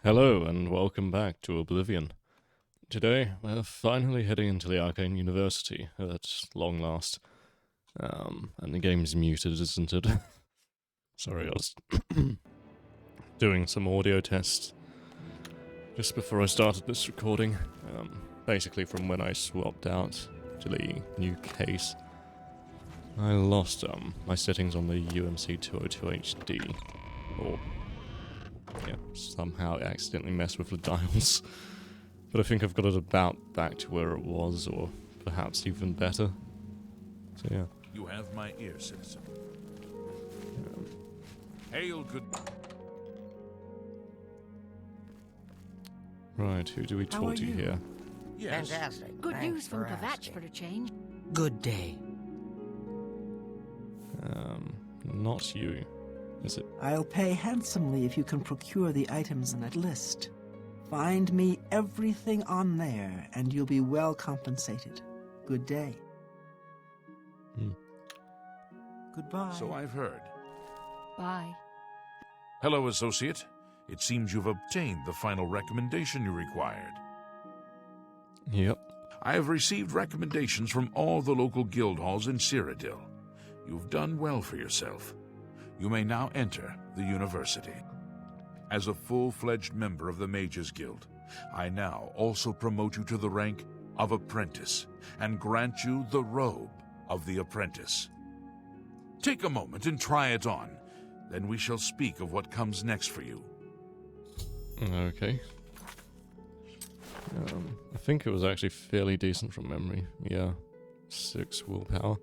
Hello and welcome back to Oblivion. Today we're finally heading into the Arcane University at long last. And the game's muted, isn't it? Sorry, I was doing some audio tests just before I started this recording. Basically from when I swapped out to the new case. I lost my settings on the UMC 202 HD. Or somehow accidentally messed with the dials. But I think I've got it about back to where it was, or perhaps even better. So yeah. You have my ear, citizen. Hail, good... Right, who do we talk to here? Yes. Fantastic. Good Thanks news from for Kvatch asking. for a change. Good day. Not you. Is it? I'll pay handsomely if you can procure the items in that list. Find me everything on there, and you'll be well compensated. Good day. Goodbye. So I've heard. Bye. Hello, associate. It seems you've obtained the final recommendation you required. Yep. I have received recommendations from all the local guild halls in Cyrodiil. You've done well for yourself. You may now enter the university. As a full-fledged member of the Mages Guild, I now also promote you to the rank of apprentice and grant you the robe of the apprentice. Take a moment and try it on. Then we shall speak of what comes next for you. Okay. I think it was actually fairly decent from memory. Yeah. 6 willpower.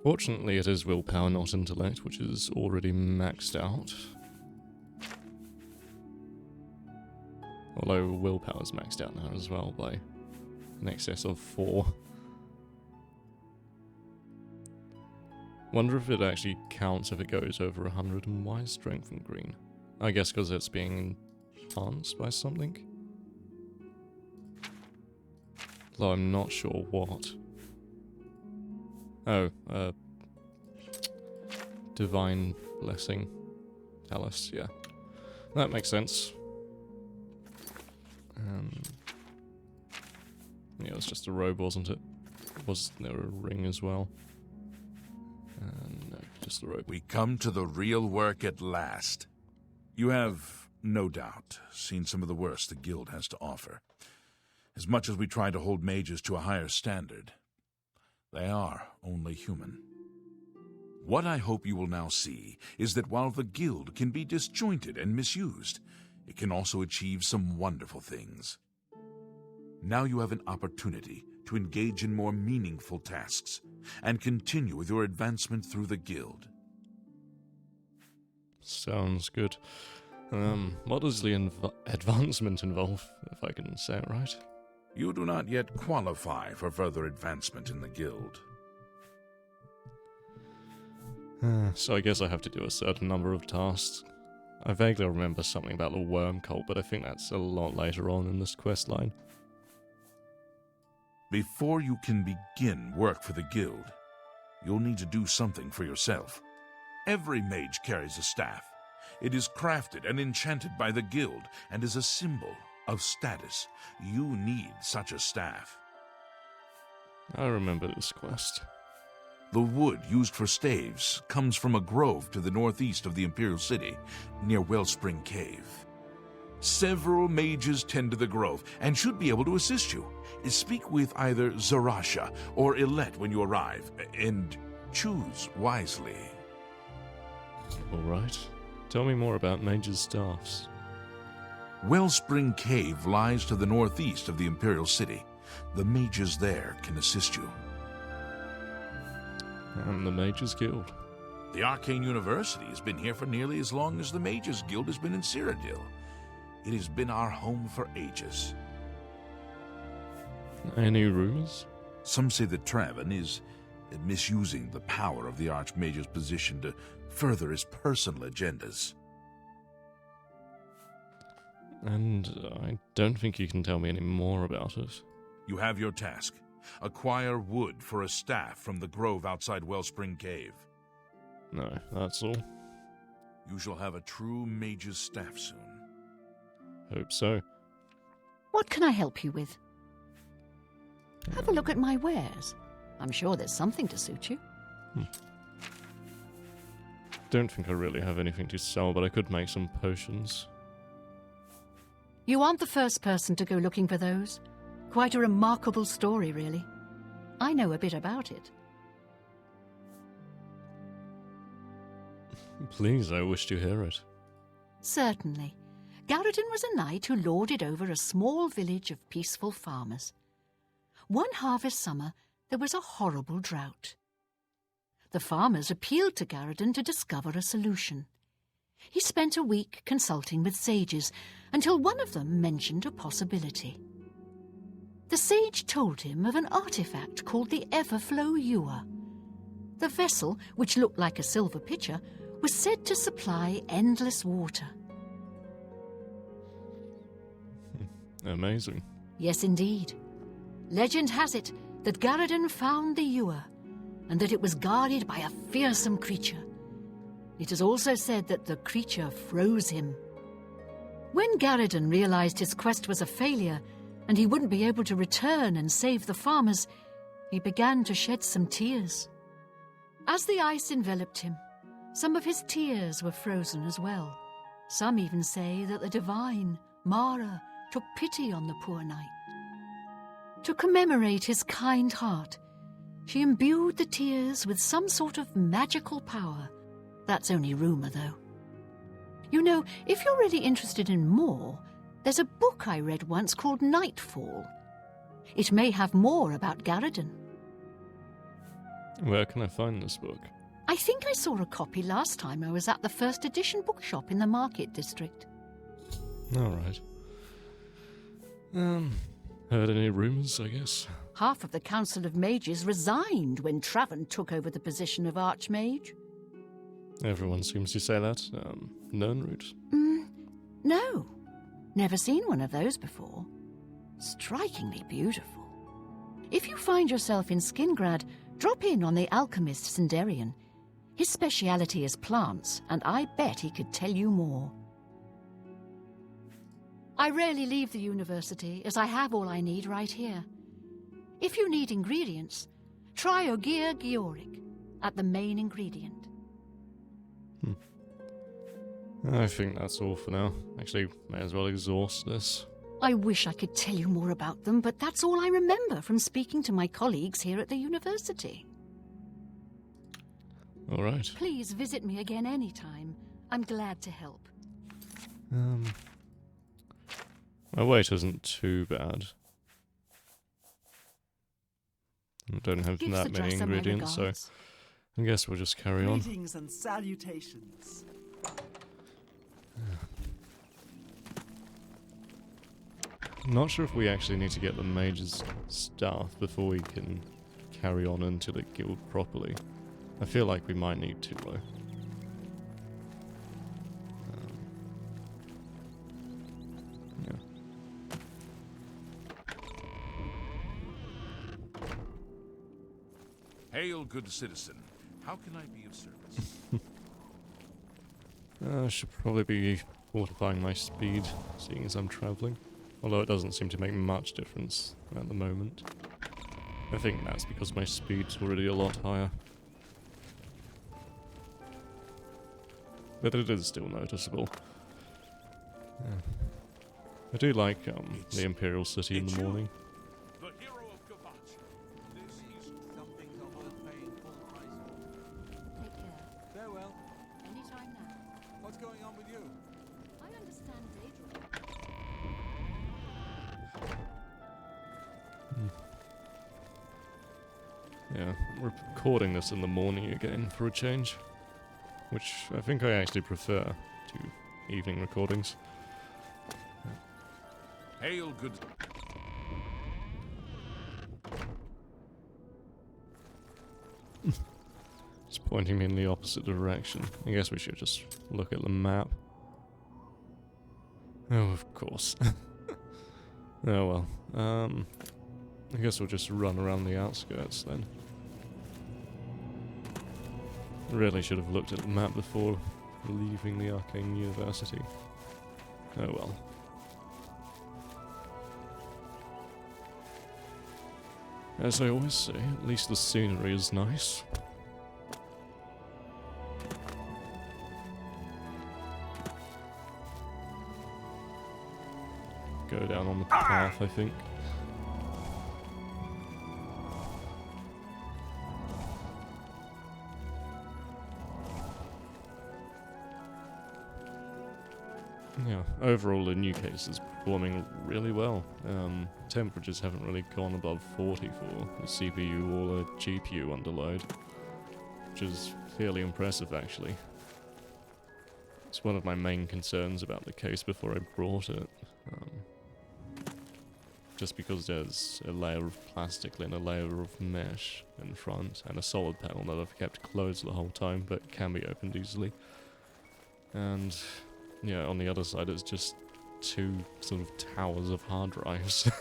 Fortunately, it is willpower, not intellect, which is already maxed out. Although willpower is maxed out now as well by an excess of 4. Wonder if it actually counts if it goes over 100 and why is strength and green? I guess because it's being enhanced by something. Though I'm not sure what. Oh, Divine Blessing. Talus, yeah. That makes sense. Yeah, it was just a robe, wasn't it? Was there a ring as well? No, just the robe. We come to the real work at last. You have, no doubt, seen some of the worst the guild has to offer. As much as we try to hold mages to a higher standard, they are only human. What I hope you will now see is that while the guild can be disjointed and misused, it can also achieve some wonderful things. Now you have an opportunity to engage in more meaningful tasks and continue with your advancement through the guild. Sounds good. What does the advancement involve, if I can say it right? You do not yet qualify for further advancement in the guild. So I guess I have to do a certain number of tasks. I vaguely remember something about the worm cult, but I think that's a lot later on in this quest line. Before you can begin work for the guild, you'll need to do something for yourself. Every mage carries a staff. It is crafted and enchanted by the guild and is a symbol of status. You need such a staff. I remember this quest. The wood used for staves comes from a grove to the northeast of the Imperial City, near Wellspring Cave. Several mages tend to the grove and should be able to assist you. Speak with either Zarasha or Ilette when you arrive, and choose wisely. Alright. Tell me more about mages' staffs. Wellspring Cave lies to the northeast of the Imperial City. The mages there can assist you. And the Mages Guild. The Arcane University has been here for nearly as long as the Mages Guild has been in Cyrodiil. It has been our home for ages. Any rumors? Some say that Traven is misusing the power of the Archmage's position to further his personal agendas. And I don't think you can tell me any more about it. You have your task. Acquire wood for a staff from the grove outside Wellspring Cave. No, that's all. You shall have a true mage's staff soon. Hope so. What can I help you with? Have a look at my wares. I'm sure there's something to suit you. Don't think I really have anything to sell, but I could make some potions. You aren't the first person to go looking for those. Quite a remarkable story, really. I know a bit about it. Please, I wish to hear it. Certainly. Garradin was a knight who lorded over a small village of peaceful farmers. One harvest summer, there was a horrible drought. The farmers appealed to Garradin to discover a solution. He spent a week consulting with sages until one of them mentioned a possibility. The sage told him of an artifact called the Everflow Ewer. The vessel, which looked like a silver pitcher, was said to supply endless water. Amazing. Yes, indeed. Legend has it that Garradin found the ewer, and that it was guarded by a fearsome creature. It is also said that the creature froze him. When Garradin realized his quest was a failure, and he wouldn't be able to return and save the farmers, he began to shed some tears. As the ice enveloped him, some of his tears were frozen as well. Some even say that the divine, Mara, took pity on the poor knight. To commemorate his kind heart, she imbued the tears with some sort of magical power. That's only rumor, though. You know, if you're really interested in more, there's a book I read once called Nightfall. It may have more about Garradin. Where can I find this book? I think I saw a copy last time I was at the first edition bookshop in the Market District. Alright. Heard any rumours, I guess? Half of the Council of Mages resigned when Traven took over the position of Archmage. Everyone seems to say that. Nernroot? No. Never seen one of those before. Strikingly beautiful. If you find yourself in Skingrad, drop in on the alchemist Sinderian. His speciality is plants, and I bet he could tell you more. I rarely leave the university, as I have all I need right here. If you need ingredients, try Ogier Georic at the main ingredient. I think that's all for now. Actually, may as well exhaust this. I wish I could tell you more about them, but that's all I remember from speaking to my colleagues here at the university. Alright. Please visit me again anytime. I'm glad to help. My weight isn't too bad. I don't have Gives that the many dresser my ingredients, so regards. I guess we'll just carry on. Greetings and salutations. I'm not sure if we actually need to get the mage's staff before we can carry on into the guild properly. I feel like we might need to, though. Hail, good citizen. How can I be of service? I should probably be fortifying my speed, seeing as I'm travelling. Although it doesn't seem to make much difference at the moment. I think that's because my speed's already a lot higher. But it is still noticeable. Yeah. I do like the Imperial City in the morning. The hero of Gavat. This is Something are worth paying full price for. Take care. Farewell. Anytime now. What's going on with you? I understand daydreaming. Yeah, we're recording this in the morning again for a change. Which I think I actually prefer to evening recordings. Hail, good. It's pointing me in the opposite direction. I guess we should just look at the map. Oh, of course. Oh well. I guess we'll just run around the outskirts then. Really should have looked at the map before leaving the Arcane University. Oh well. As I always say, at least the scenery is nice. Go down on the path, I think. Yeah, overall the new case is performing really well. Temperatures haven't really gone above 40 for the CPU or the GPU under load, which is fairly impressive actually. It's one of my main concerns about the case before I brought it. Just because there's a layer of plastic and a layer of mesh in front, and a solid panel that I've kept closed the whole time, but can be opened easily. And yeah, on the other side it's just two sort of towers of hard drives.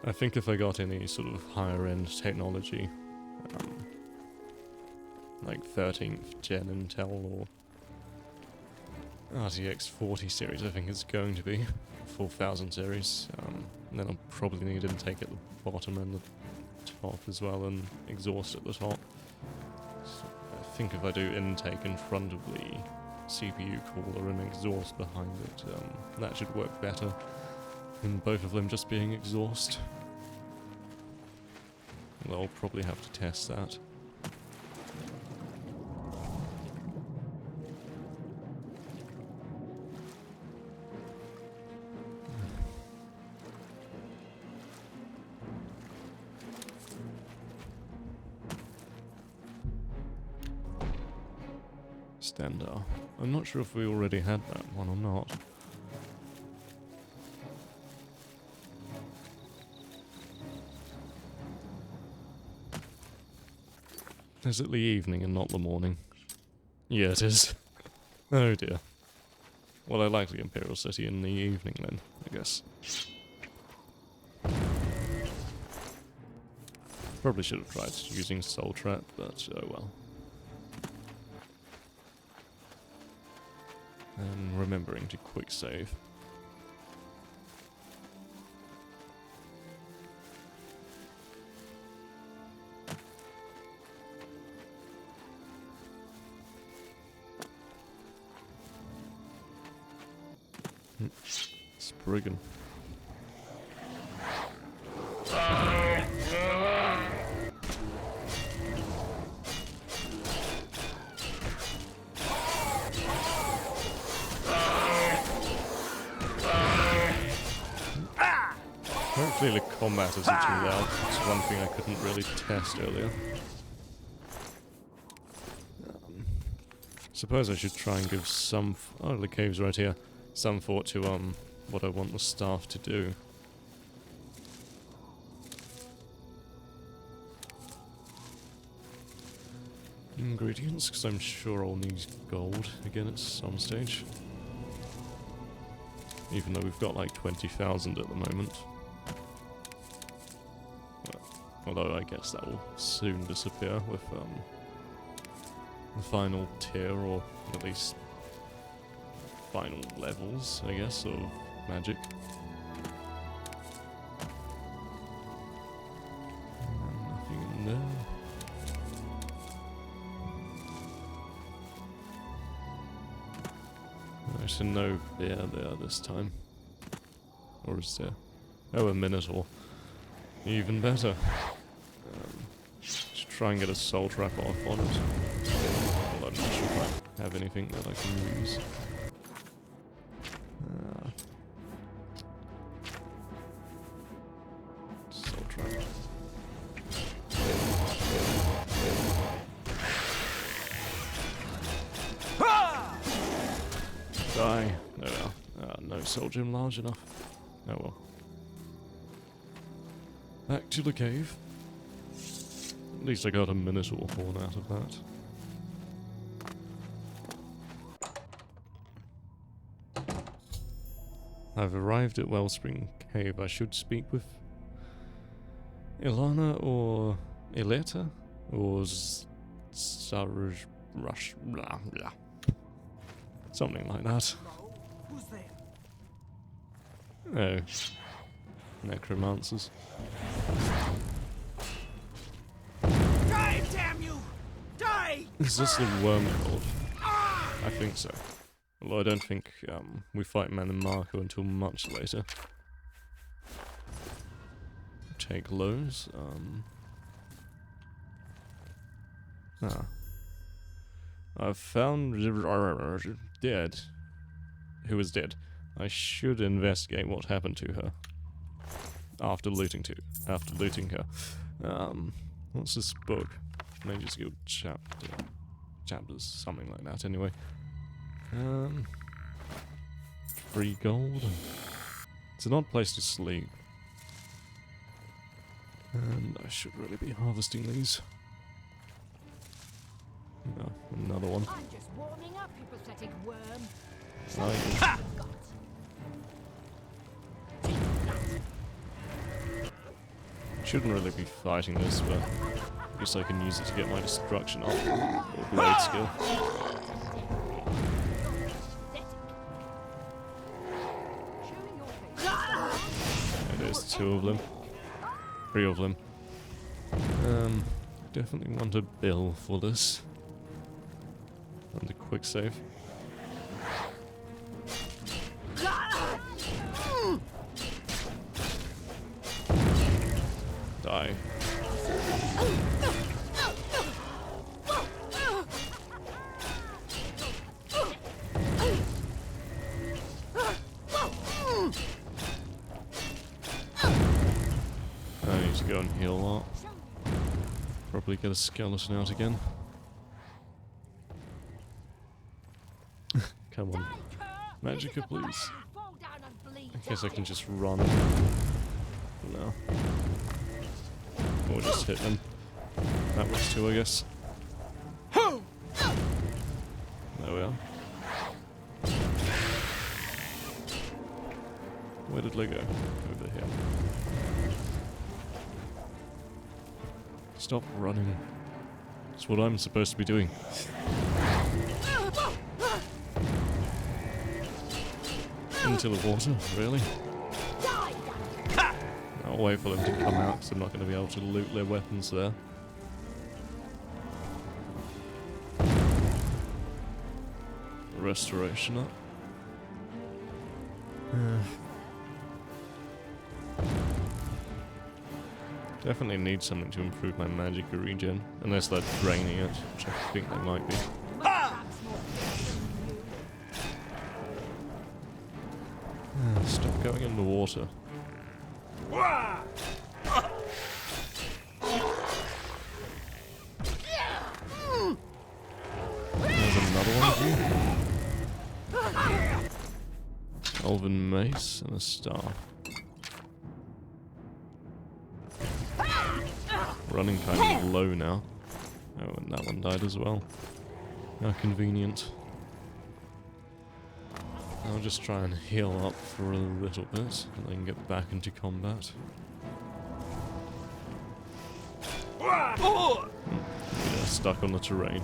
I think if I got any sort of higher end technology, like 13th gen Intel or RTX 40 series, I think it's going to be 4000 series. And then I'll probably need intake at the bottom and the top as well, and exhaust at the top. So I think if I do intake in front of the CPU cooler and exhaust behind it, that should work better than both of them just being exhaust. Well, I'll probably have to test that. Standard. I'm not sure if we already had that one or not. Is it the evening and not the morning? Yeah, it is. Oh dear. Well, I like the Imperial City in the evening then, I guess. Probably should have tried using Soul Trap, but oh well. And remembering to quick save. Spriggan. Hopefully the combat isn't too loud. It's one thing I couldn't really test earlier. Suppose I should try and give some... oh, the cave's right here. Some thought to, what I want the staff to do. Ingredients, because I'm sure I'll need gold again at some stage. Even though we've got like 20,000 at the moment. Although I guess that will soon disappear with the final tier, or at least final levels, I guess, of magic. Nothing in there. There's no bear there this time. Or is there? Oh, a Minotaur. Even better. Just try and get a soul trap off on it. Well, I'm not sure if I have anything that I can use. Soul trap. Die. Oh well. No soul gem large enough. Oh well. Back to the cave. At least I got a Minotaur horn out of that. I've arrived at Wellspring Cave. I should speak with Ilana or Ileta or Saruj Rush, blah, blah. Something like that. Who's there? Oh. Necromancers. Die, damn you! Die! Is this the worm called? I think so. Although I don't think we fight Man and Marco until much later. Take lows. I've found dead. Who is dead? I should investigate what happened to her after looting her. What's this book? Mage's Guild chapters, something like that. Anyway, 3 gold. It's an odd place to sleep, and I should really be harvesting these. No, another one. I'm just warming up, you pathetic worm. Ha! Shouldn't really be fighting this, but I guess I can use it to get my destruction up, or blade skill. There's 2 of them. 3 of them. Definitely want a bill for this. And a quick save. Die. I need to go and heal up. Probably get a skeleton out again. Come on. Magicka, please. I guess I can just run. No. Or just hit them. That works too, I guess. There we are. Where did Lego? Over here. Stop running. That's what I'm supposed to be doing. Into the water, really? I'll wait for them to come out because I'm not going to be able to loot their weapons there. Restoration up. Definitely need something to improve my Magicka regen, unless they're draining it, which I think they might be. Stop going in the water. There's another one of you. Elven mace and a staff. Running kind of low now. Oh, and that one died as well. How convenient. I'll just try and heal up for a little bit, and then get back into combat. Yeah, stuck on the terrain.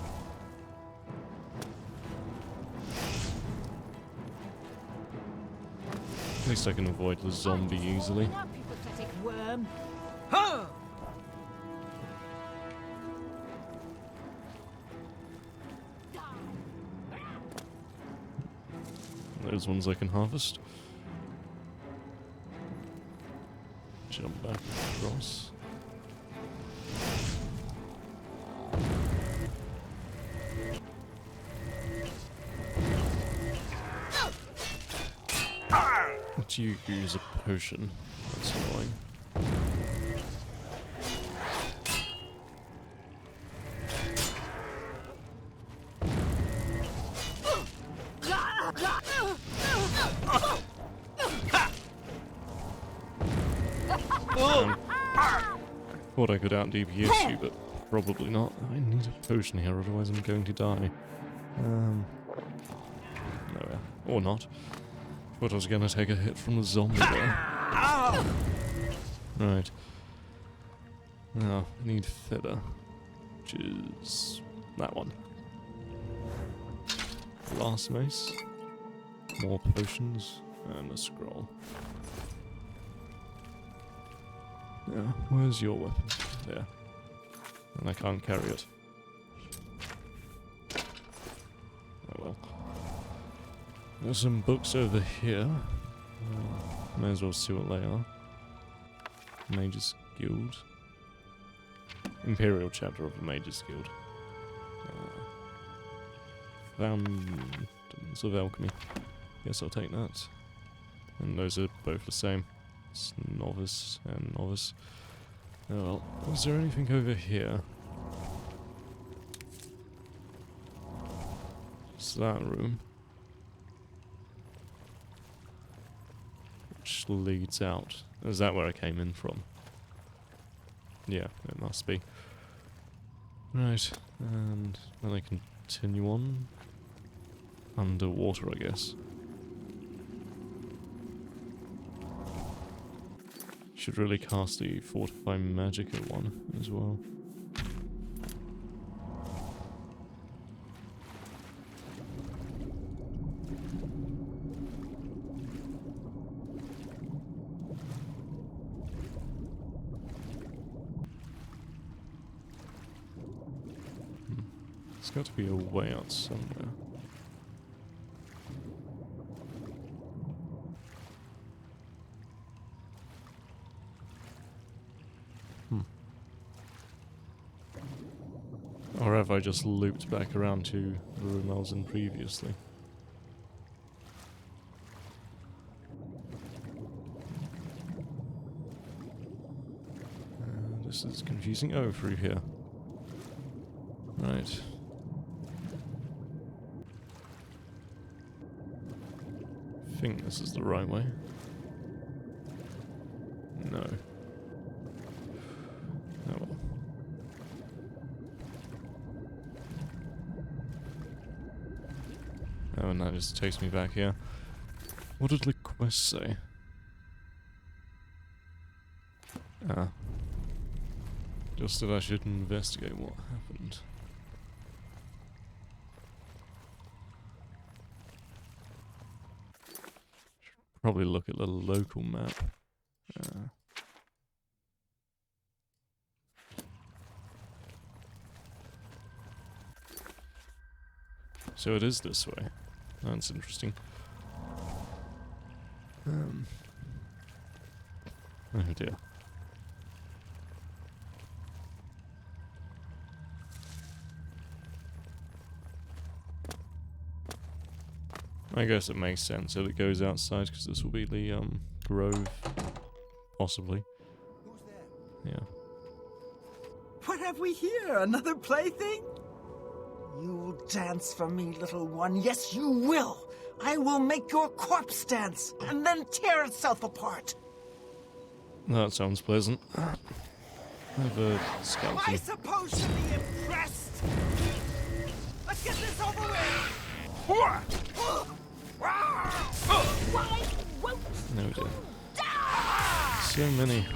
At least I can avoid the zombie easily. Those ones I can harvest. Jump back across. Do you use a potion? That's annoying. Thought I could out DPS you, but probably not. I need a potion here, otherwise I'm going to die. No, or not. Thought I was going to take a hit from the zombie there. Right. Now, I need feather, which is that one. Glass mace. More potions. And a scroll. Yeah, where's your weapon? There. And I can't carry it. Oh well. There's some books over here. May as well see what they are. Mages Guild. Imperial chapter of the Mages Guild. Fountains of Alchemy. Guess I'll take that. And those are both the same. It's novice and novice. Oh well. Is there anything over here? It's that room. Which leads out. Is that where I came in from? Yeah, it must be. Right, and then I continue on. Underwater, I guess. Should really cast the Fortify Magicka one as well. There's got to be a way out somewhere. Or have I just looped back around to the room I was in previously? This is confusing. Oh, through here. Right. I think this is the right way. No. Oh well. Oh, and that just takes me back here. What did the quest say? Ah. Just that I should investigate what happened. Should probably look at the local map. So it is this way. That's interesting. Oh dear. I guess it makes sense that it goes outside because this will be the grove, possibly. Who's there? Yeah. What have we here? Another plaything? You'll dance for me, little one. Yes, you will. I will make your corpse dance and then tear itself apart. That sounds pleasant. I have a Am I skeleton. supposed to be impressed? Let's get this over with. Why won't No dear. die? So many.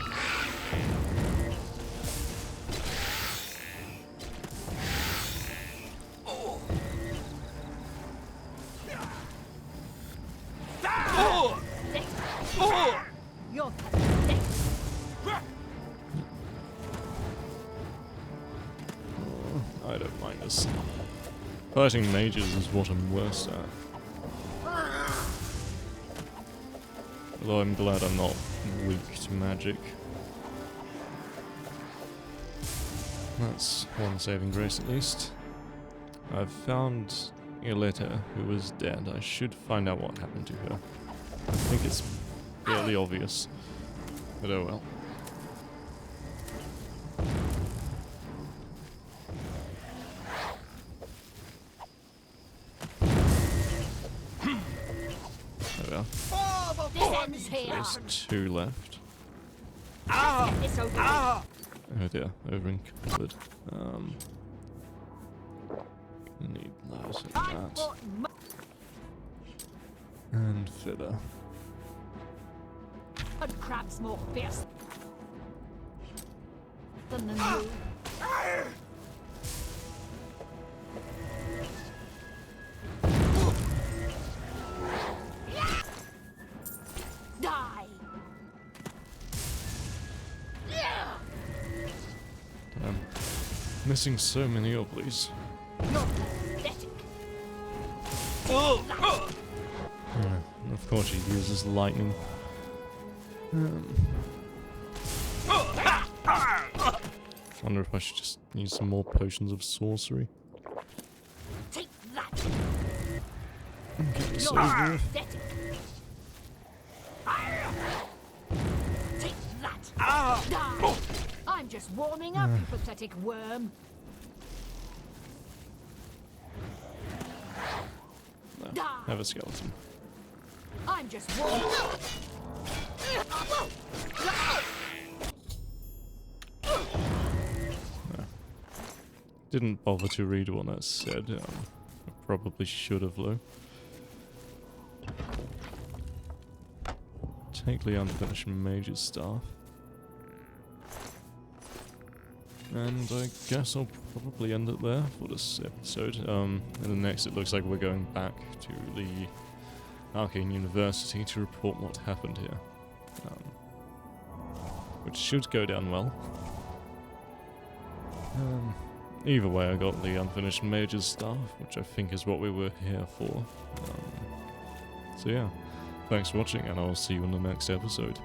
You're pathetic. I don't mind this. Fighting mages is what I'm worst at. Although I'm glad I'm not weak to magic. That's one saving grace at least. I've found Ioletta, who was dead. I should find out what happened to her. I think it's fairly obvious. But oh well. There we are. This ends here. There's two left. Let's get this over with. Oh dear, over encumbered. Need those and I that. bought And filler. mud crabs more fierce than the new. missing so many Oblies. You're pathetic. And of course, she uses lightning. Wonder if I should just use some more potions of sorcery. Take that. And get this You're over with. pathetic. Take that. Die. I'm just warming up, you pathetic worm. No, Die. have a skeleton. I'm just warming up. Didn't bother to read what that said. I probably should have, though. Take the unfinished mage's staff. And I guess I'll probably end it there for this episode. In the next, it looks like we're going back to the Arcane University to report what happened here. Which should go down well. Either way, I got the unfinished mage's staff, which I think is what we were here for. So yeah, thanks for watching, and I'll see you in the next episode.